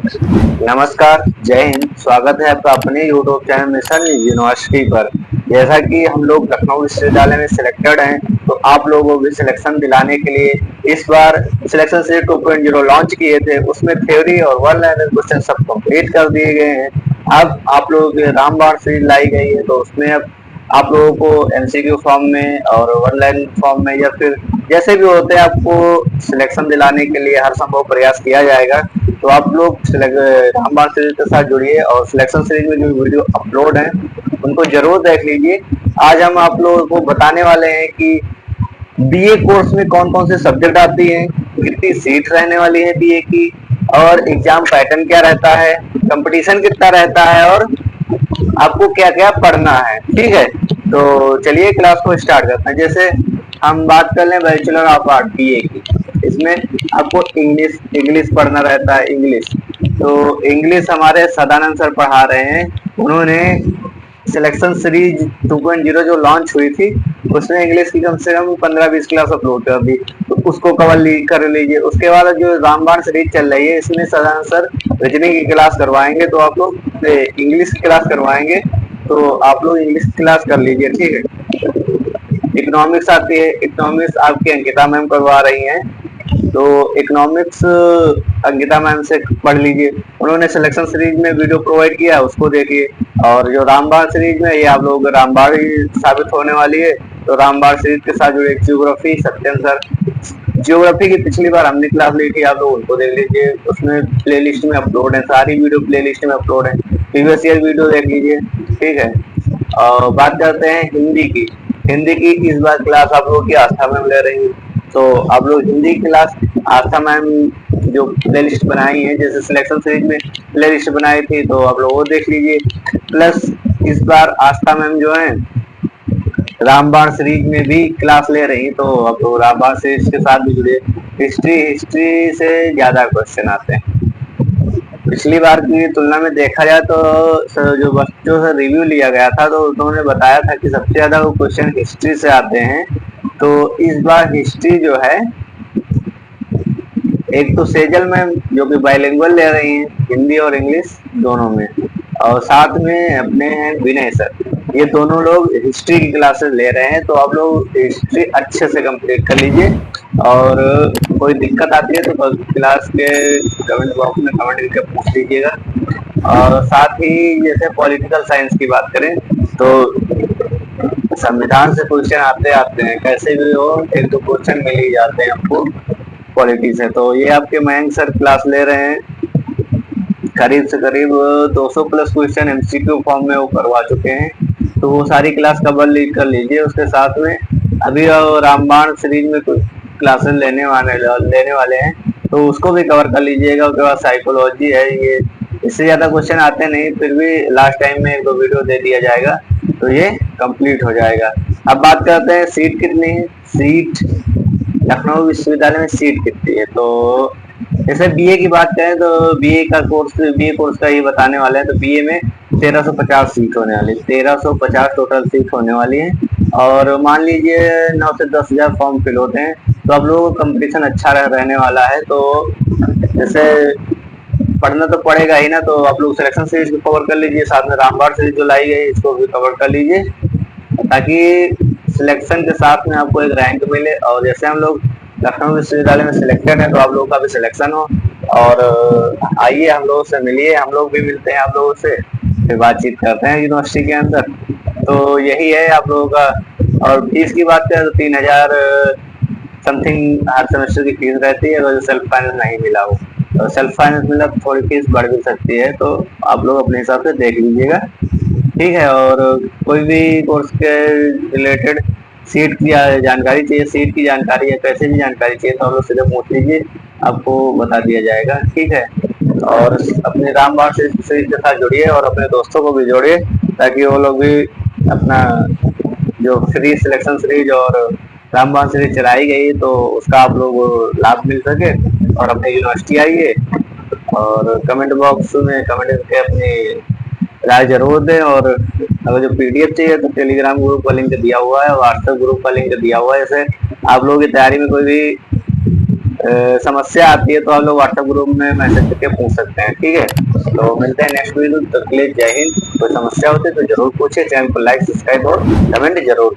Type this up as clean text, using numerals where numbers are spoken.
नमस्कार, जय हिंद। स्वागत है आपका अपने यूट्यूब चैनल मिशन यूनिवर्सिटी पर। जैसा कि हम लोग लखनऊ विश्वविद्यालय में सिलेक्टेड हैं, तो आप लोगों को भी सिलेक्शन दिलाने के लिए इस बार सिलेक्शन सीरीज 2.0 लॉन्च किए थे। उसमें थ्योरी और वन लाइनर क्वेश्चन सब कंप्लीट कर दिए गए हैं। अब आप लोगों के रामबाण सीरीज लाई गई है, तो उसमें अब आप लोगों को एमसीक्यू फॉर्म में और वन लाइन फॉर्म में या फिर जैसे भी होते हैं आपको सिलेक्शन दिलाने के लिए हर संभव प्रयास किया जाएगा। तो आप लोग रामबाण सीरीज के साथ जुड़िए और सिलेक्शन सीरीज में जो वीडियो अपलोड है उनको जरूर देख लीजिए। आज हम आप लोगों को बताने वाले हैं कि बीए कोर्स में कौन कौन से सब्जेक्ट आती हैं, कितनी सीट रहने वाली है बीए की, और एग्जाम पैटर्न क्या रहता है, कंपटीशन कितना रहता है, और आपको क्या क्या पढ़ना है। ठीक है, तो चलिए क्लास को स्टार्ट करते हैं। जैसे हम बात कर लें बैचलर ऑफ आर्ट बीए की, इसमें आपको इंग्लिश इंग्लिश पढ़ना रहता है। इंग्लिश तो इंग्लिश हमारे सदानंद सर पढ़ा रहे हैं। उन्होंने सिलेक्शन सीरीज 2.0 जो लॉन्च हुई थी उसमें इंग्लिश की कम से कम 15-20 क्लास अपलोड कर दी, तो उसको कर लीजिए। उसके बाद जो रामबाण सीरीज चल रही है इसमें सदानंद सर रीजनिंग की क्लास करवाएंगे, तो आप लोग इंग्लिश की क्लास करवाएंगे, तो आप लोग इंग्लिश की क्लास कर लीजिए। ठीक है, इकोनॉमिक्स आती है, इकोनॉमिक्स आपकी अंकिता मैम करवा रही हैं, तो इकोनॉमिक्स अंकिता मैम से पढ़ लीजिए। उन्होंने सिलेक्शन सीरीज में वीडियो प्रोवाइड किया, उसको देखिए। और जो रामबाण सीरीज में ये आप लोग रामबाण ही साबित होने वाली है, तो रामबाण सीरीज के साथ जुड़े ज्योग्राफी सत्यम सर, ज्योग्राफी की पिछली बार हमने क्लास ली थी, आप लोग उनको देख लीजिए। उसमें प्लेलिस्ट में अपलोड है, सारी वीडियो प्लेलिस्ट में अपलोड है, प्रीवियस ईयर वीडियो देख लीजिए। ठीक है, और बात करते हैं हिंदी की। हिंदी की इस बार क्लास आप लोगों की आस्था मैम ले रही है, तो आप लोग हिंदी क्लास आस्था मैम जो प्ले लिस्ट बनाई है, जैसे सिलेक्शन सीरीज में प्ले लिस्ट बनाई थी, तो आप लोग वो देख लीजिए। प्लस इस बार आस्था मैम जो है रामबाण सीरीज में भी क्लास ले रही, तो आप लोग रामबाण सीरीज के साथ भी जुड़िए। हिस्ट्री से ज्यादा क्वेश्चन आते हैं। पिछली बार की तुलना में देखा जाए तो जो बच्चों से रिव्यू लिया गया था, तो उन्होंने बताया था कि सबसे ज्यादा वो क्वेश्चन हिस्ट्री से आते हैं। तो इस बार हिस्ट्री जो है, एक तो सेजल मैम जो कि बाइलिंगुअल ले रही हैं, हिंदी और इंग्लिश दोनों में, और साथ में अपने हैं विनय सर, ये दोनों लोग हिस्ट्री की क्लासेस ले रहे हैं। तो आप लोग हिस्ट्री अच्छे से कंप्लीट कर लीजिए, और कोई दिक्कत आती है तो क्लास के कमेंट बॉक्स में कमेंट करके पूछ लीजिएगा। और साथ ही जैसे पॉलिटिकल साइंस की बात करें तो संविधान से क्वेश्चन आते आते हैं, कैसे भी हो एक दो क्वेश्चन मिल ही जाते हैं आपको पॉलिटी से। तो ये आपके मयंक सर क्लास ले रहे हैं, करीब से करीब 200 प्लस क्वेश्चन एमसीक्यू फॉर्म में वो करवा चुके हैं, तो वो सारी क्लास कवर कर लीजिए। उसके साथ में अभी रामबाण सीरीज में कुछ क्लासेस लेने वाले हैं, तो उसको भी कवर कर लीजिएगा। उसके बाद साइकोलॉजी है, ये इससे ज्यादा क्वेश्चन आते नहीं, फिर भी लास्ट टाइम में एक दो वीडियो दे दिया जाएगा तो ये कंप्लीट हो जाएगा। अब बात करते हैं सीट कितनी है। सीट लखनऊ विश्वविद्यालय में सीट कितनी है, तो जैसे बीए की बात करें तो बीए कोर्स का ये बताने वाले हैं। तो बीए में 1350 सीट होने वाली, 1350 टोटल सीट होने वाली है। और मान लीजिए 9 से 10 हजार फॉर्म फिल होते हैं, तो आप लोगों को कंपटीशन अच्छा रहने वाला है। तो जैसे पढ़ना तो पड़ेगा ही ना, तो आप लोग सिलेक्शन सीरीज को कवर कर लीजिए, साथ में रामबाण सीरीज जो लाई गई इसको भी कवर कर लीजिए, ताकि सिलेक्शन के साथ में आपको एक रैंक मिले। और जैसे हम लोग लखनऊ विश्वविद्यालय में सिलेक्टेड है, तो आप लोगों का भी सिलेक्शन हो। और आइए हम लोगों से मिलिए, हम लोग भी मिलते हैं आप लोगों से, फिर बातचीत करते हैं यूनिवर्सिटी के अंदर। तो यही है आप लोगों का। और फीस की बात करें तो 3000 समथिंग हर सेमेस्टर की फीस रहती है, अगर सेल्फ फाइनेंस नहीं मिला हो। तो सेल्फ फाइनेंस मिला तो थोड़ी फीस बढ़ भी सकती है, तो आप लोग अपने हिसाब से देख लीजिएगा। ठीक है, और कोई भी कोर्स के रिलेटेड सीट की जानकारी चाहिए, सीट की जानकारी या कैसे भी जानकारी चाहिए, तो आप लोग सीधे पूछ लीजिए, आपको बता दिया जाएगा। ठीक है, और अपने रामबाण सीरीज के साथ जुड़िए और अपने दोस्तों को भी जोड़िए, ताकि वो लोग भी अपना जो फ्री सिलेक्शन सीरीज और रामबाण सीरीज चलाई गई तो उसका आप लोग लाभ मिल सके। और अपने यूनिवर्सिटी आइए और कमेंट बॉक्स में कमेंट करके अपनी राय जरूर दें। और अगर जो पीडीएफ चाहिए तो टेलीग्राम ग्रुप का लिंक दिया हुआ है, व्हाट्सएप ग्रुप का लिंक दिया हुआ है। जैसे आप लोगों की तैयारी में कोई भी समस्या आती है तो आप लोग व्हाट्सएप ग्रुप में मैसेज करके पूछ सकते हैं। ठीक है, तो मिलते हैं नेक्स्ट वीडियो, तब तक के लिए जय हिंद। कोई समस्या होती है तो जरूर पूछे, चैनल को लाइक सब्सक्राइब और कमेंट जरूर।